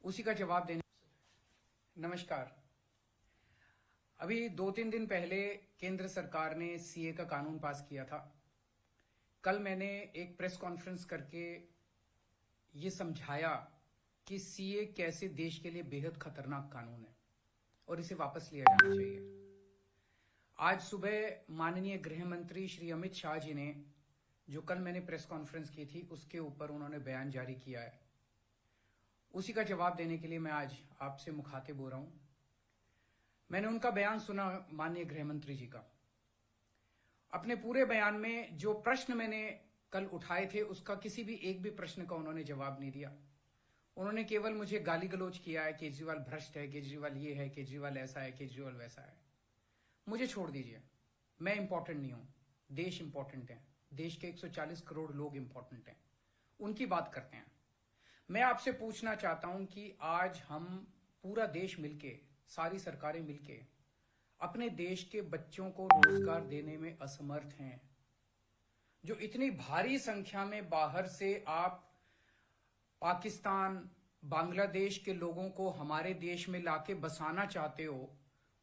उसी का जवाब देने। नमस्कार। अभी 2-3 दिन पहले केंद्र सरकार ने सीए का कानून पास किया था। कल मैंने एक प्रेस कॉन्फ्रेंस करके ये समझाया कि सीए कैसे देश के लिए बेहद खतरनाक कानून है और इसे वापस लिया जाना चाहिए। आज सुबह माननीय गृह मंत्री श्री अमित शाह जी ने, जो कल मैंने प्रेस कॉन्फ्रेंस की थी, उसके ऊपर उन्होंने बयान जारी किया है। उसी का जवाब देने के लिए मैं आज आपसे मुखातिब हो रहा हूं। मैंने उनका बयान सुना, माननीय गृह मंत्री जी का। अपने पूरे बयान में जो प्रश्न मैंने कल उठाए थे, उसका किसी भी एक भी प्रश्न का उन्होंने जवाब नहीं दिया। उन्होंने केवल मुझे गाली गलौज किया है, केजरीवाल भ्रष्ट है, केजरीवाल ये है, केजरीवाल ऐसा है, केजरीवाल वैसा है। मुझे छोड़ दीजिए, मैं इंपॉर्टेंट नहीं हूं, देश इंपॉर्टेंट है। देश के 140 करोड़ लोग इंपॉर्टेंट हैं, उनकी बात करते हैं। मैं आपसे पूछना चाहता हूं कि आज हम पूरा देश मिलके, सारी सरकारें मिलके अपने देश के बच्चों को रोजगार देने में असमर्थ हैं। जो इतनी भारी संख्या में बाहर से आप पाकिस्तान, बांग्लादेश के लोगों को हमारे देश में लाके बसाना चाहते हो,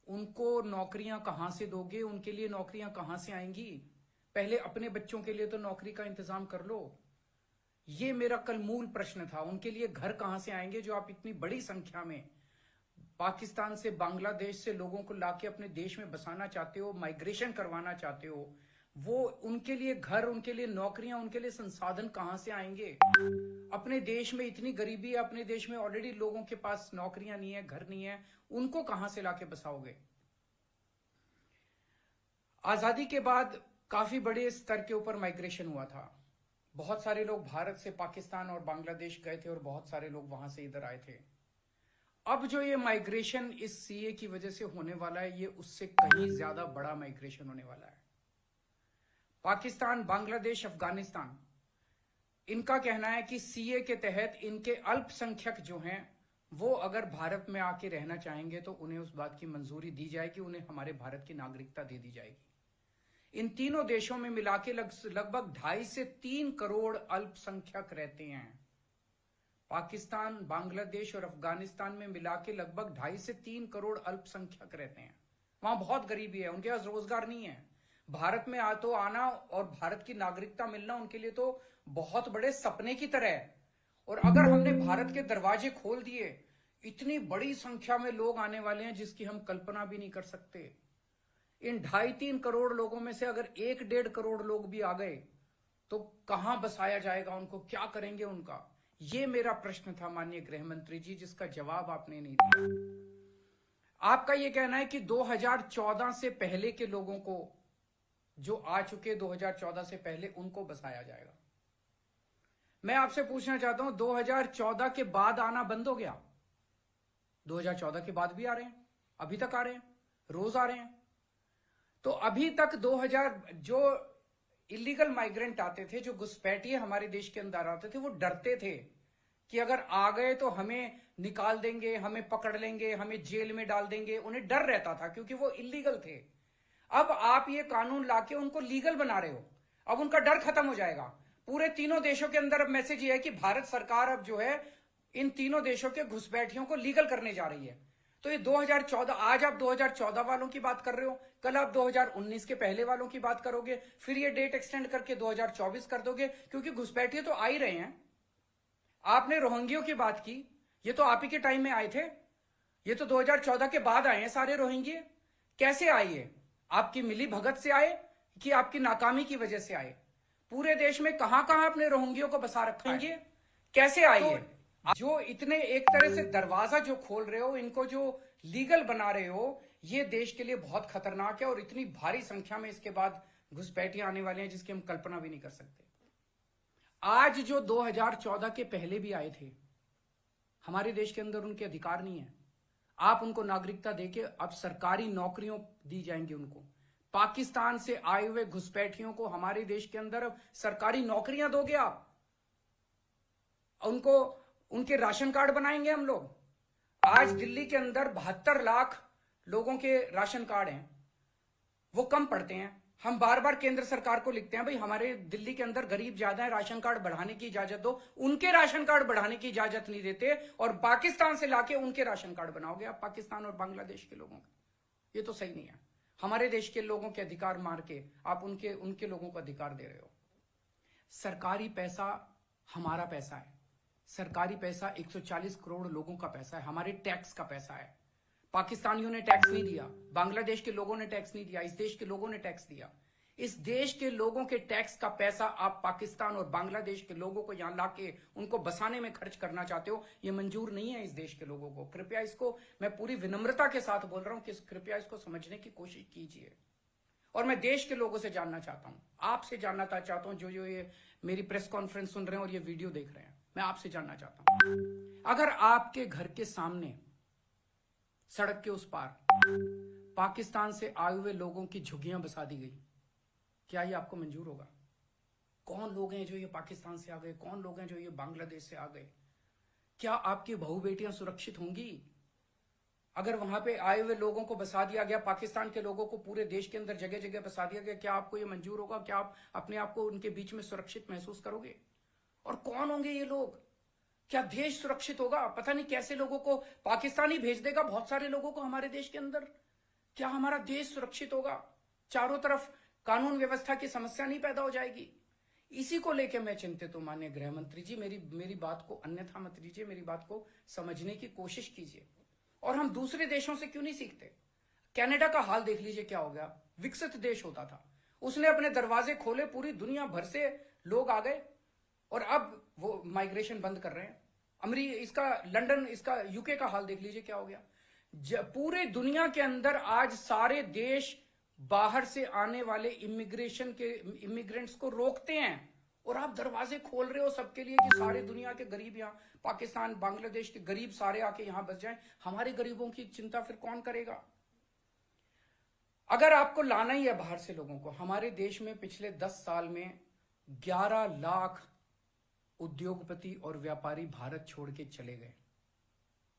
उनको नौकरियां कहां से दोगे? उनके लिए नौकरियां कहां से आएंगी? पहले अपने बच्चों के लिए तो नौकरी का इंतजाम कर लो। ये मेरा कल मूल प्रश्न था। उनके लिए घर कहां से आएंगे जो आप इतनी बड़ी संख्या में पाकिस्तान से, बांग्लादेश से लोगों को लाके अपने देश में बसाना चाहते हो, माइग्रेशन करवाना चाहते हो? वो उनके लिए घर, उनके लिए नौकरियां, उनके लिए संसाधन कहां से आएंगे? अपने देश में इतनी गरीबी है, अपने देश में ऑलरेडी लोगों के पास नौकरियां नहीं है, घर नहीं है, उनको कहां से लाके बसाओगे? आजादी के बाद काफी बड़े स्तर के ऊपर माइग्रेशन हुआ था। बहुत सारे लोग भारत से पाकिस्तान और बांग्लादेश गए थे और बहुत सारे लोग वहां से इधर आए थे। अब जो ये माइग्रेशन इस सीए की वजह से होने वाला है, ये उससे कहीं ज्यादा बड़ा माइग्रेशन होने वाला है। पाकिस्तान, बांग्लादेश, अफगानिस्तान, इनका कहना है कि सीए के तहत इनके अल्पसंख्यक जो हैं, वो अगर भारत में आके रहना चाहेंगे तो उन्हें उस बात की मंजूरी दी जाएगी, उन्हें हमारे भारत की नागरिकता दे दी जाएगी। इन तीनों देशों में मिला के लगभग 2.5 से 3 करोड़ अल्पसंख्यक रहते हैं। पाकिस्तान, बांग्लादेश और अफगानिस्तान में मिला के लगभग 2.5 से 3 करोड़ अल्पसंख्यक रहते हैं। वहां बहुत गरीबी है, उनके पास रोजगार नहीं है। भारत में तो आना और भारत की नागरिकता मिलना उनके लिए तो बहुत बड़े सपने की तरह है। और अगर हमने भारत के दरवाजे खोल दिए, इतनी बड़ी संख्या में लोग आने वाले हैं जिसकी हम कल्पना भी नहीं कर सकते। इन 2.5-3 करोड़ लोगों में से अगर 1-1.5 करोड़ लोग भी आ गए तो कहां बसाया जाएगा उनको? क्या करेंगे उनका? ये मेरा प्रश्न था माननीय गृह मंत्री जी, जिसका जवाब आपने नहीं दिया। आपका यह कहना है कि 2014 से पहले के लोगों को, जो आ चुके 2014 से पहले, उनको बसाया जाएगा। मैं आपसे पूछना चाहता हूं, 2014 के बाद आना बंद हो गया? 2014 के बाद भी आ रहे हैं, अभी तक आ रहे हैं, रोज आ रहे हैं। तो अभी तक 2000 जो इलीगल माइग्रेंट आते थे, जो घुसपैठिए हमारे देश के अंदर आते थे, वो डरते थे कि अगर आ गए तो हमें निकाल देंगे, हमें पकड़ लेंगे, हमें जेल में डाल देंगे। उन्हें डर रहता था क्योंकि वो इलीगल थे। अब आप ये कानून लाके उनको लीगल बना रहे हो, अब उनका डर खत्म हो जाएगा। पूरे तीनों देशों के अंदर अब मैसेज ये है कि भारत सरकार अब जो है इन तीनों देशों के घुसपैठियों को लीगल करने जा रही है। तो ये 2014, आज आप 2014 वालों की बात कर रहे हो, कल आप 2019 के पहले वालों की बात करोगे, फिर ये डेट एक्सटेंड करके 2024 कर दोगे, क्योंकि घुसपैठिए तो आ ही रहे हैं। आपने रोहिंग्यों की बात की, ये तो आप ही के टाइम में आए थे, ये तो 2014 के बाद आए हैं सारे रोहिंग्ये। कैसे आए ये? आपकी मिली भगत से आए कि आपकी नाकामी की वजह से आए? पूरे देश में कहां कहां आपने रोहिंग्यों को बसा रखा है? कैसे आए? जो इतने एक तरह से दरवाजा जो खोल रहे हो, इनको जो लीगल बना रहे हो, ये देश के लिए बहुत खतरनाक है। और इतनी भारी संख्या में इसके बाद घुसपैठिए आने वाले हैं जिसकी हम कल्पना भी नहीं कर सकते। आज जो 2014 के पहले भी आए थे, हमारे देश के अंदर उनके अधिकार नहीं है। आप उनको नागरिकता देके अब सरकारी नौकरियों दी जाएंगी उनको। पाकिस्तान से आए हुए घुसपैठियों को हमारे देश के अंदर अब सरकारी नौकरियां दोगे आप, उनको उनके राशन कार्ड बनाएंगे हम लोग। आज दिल्ली के अंदर 72 लाख लोगों के राशन कार्ड हैं, वो कम पड़ते हैं। हम बार बार केंद्र सरकार को लिखते हैं, भाई हमारे दिल्ली के अंदर गरीब ज्यादा है, राशन कार्ड बढ़ाने की इजाजत दो। उनके राशन कार्ड बढ़ाने की इजाजत नहीं देते और पाकिस्तान से लाके उनके राशन कार्ड बनाओगे आप, पाकिस्तान और बांग्लादेश के लोगों के। ये तो सही नहीं है। हमारे देश के लोगों के अधिकार मार के आप उनके लोगों को अधिकार दे रहे हो। सरकारी पैसा हमारा पैसा है। सरकारी पैसा 140 करोड़ लोगों का पैसा है, हमारे टैक्स का पैसा है। पाकिस्तानियों ने टैक्स नहीं दिया, बांग्लादेश के लोगों ने टैक्स नहीं दिया, इस देश के लोगों ने टैक्स दिया। इस देश के लोगों के टैक्स का पैसा आप पाकिस्तान और बांग्लादेश के लोगों को यहां लाके उनको बसाने में खर्च करना चाहते हो। यह मंजूर नहीं है इस देश के लोगों को। कृपया इसको, मैं पूरी विनम्रता के साथ बोल रहा हूं कि कृपया इसको समझने की कोशिश कीजिए। और मैं देश के लोगों से जानना चाहता हूं, आपसे जानना चाहता हूं, जो ये मेरी प्रेस कॉन्फ्रेंस सुन रहे हैं और ये वीडियो देख रहे हैं, मैं आपसे जानना चाहता हूं, अगर आपके घर के सामने सड़क के उस पार पाकिस्तान से आए हुए लोगों की झुग्गियां बसा दी गई, क्या ये आपको मंजूर होगा? कौन लोग हैं जो ये पाकिस्तान से आ गए? कौन लोग हैं जो ये बांग्लादेश से आ गए? क्या आपकी बहू बेटियां सुरक्षित होंगी? अगर वहां पे आए हुए लोगों को बसा दिया गया, पाकिस्तान के लोगों को पूरे देश के अंदर जगह जगह बसा दिया गया, क्या आपको ये मंजूर होगा? क्या आप अपने आप को उनके बीच में सुरक्षित महसूस करोगे? और कौन होंगे ये लोग? क्या देश सुरक्षित होगा? पता नहीं कैसे लोगों को पाकिस्तान ही भेज देगा, बहुत सारे लोगों को हमारे देश के अंदर। क्या हमारा देश सुरक्षित होगा? चारों तरफ कानून व्यवस्था की समस्या नहीं पैदा हो जाएगी? इसी को लेकर मैं चिंतित हूं। माननीय गृह मंत्री जी, मेरी बात को अन्यथा मत लीजिए, मेरी बात को समझने की कोशिश कीजिए। और हम दूसरे देशों से क्यों नहीं सीखते? कनाडा का हाल देख लीजिए, क्या हो गया। विकसित देश होता था, उसने अपने दरवाजे खोले, पूरी दुनिया भर से लोग आ गए और अब वो माइग्रेशन बंद कर रहे हैं। लंदन, इसका यूके का हाल देख लीजिए, क्या हो गया। पूरे दुनिया के अंदर आज सारे देश बाहर से आने वाले इमिग्रेंट्स को रोकते हैं और आप दरवाजे खोल रहे हो सबके लिए कि सारे दुनिया के गरीब यहाँ, पाकिस्तान, बांग्लादेश के गरीब सारे आके यहां बस जाएं। हमारे गरीबों की चिंता फिर कौन करेगा? अगर आपको लाना ही है बाहर से लोगों को, हमारे देश में पिछले 10 साल में 11 लाख उद्योगपति और व्यापारी भारत छोड़ के चले गए।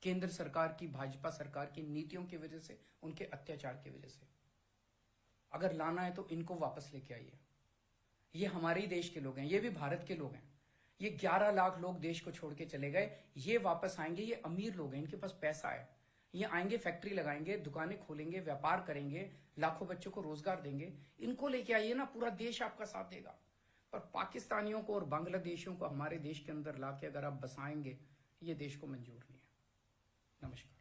केंद्र सरकार की, भाजपा सरकार की नीतियों की वजह से, उनके अत्याचार की वजह से। अगर लाना है तो इनको वापस लेके आइए। ये हमारे ही देश के लोग हैं, ये भी भारत के लोग हैं। ये 11 लाख लोग देश को छोड़ के चले गए, ये वापस आएंगे। ये अमीर लोग हैं, इनके पास पैसा है। ये आएंगे, फैक्ट्री लगाएंगे, दुकानें खोलेंगे, व्यापार करेंगे, लाखों बच्चों को रोजगार देंगे। इनको लेके आइए ना, पूरा देश आपका साथ देगा। पर पाकिस्तानियों को और बांग्लादेशियों को हमारे देश के अंदर लाके अगर आप बसाएंगे, ये देश को मंजूर नहीं है। नमस्कार।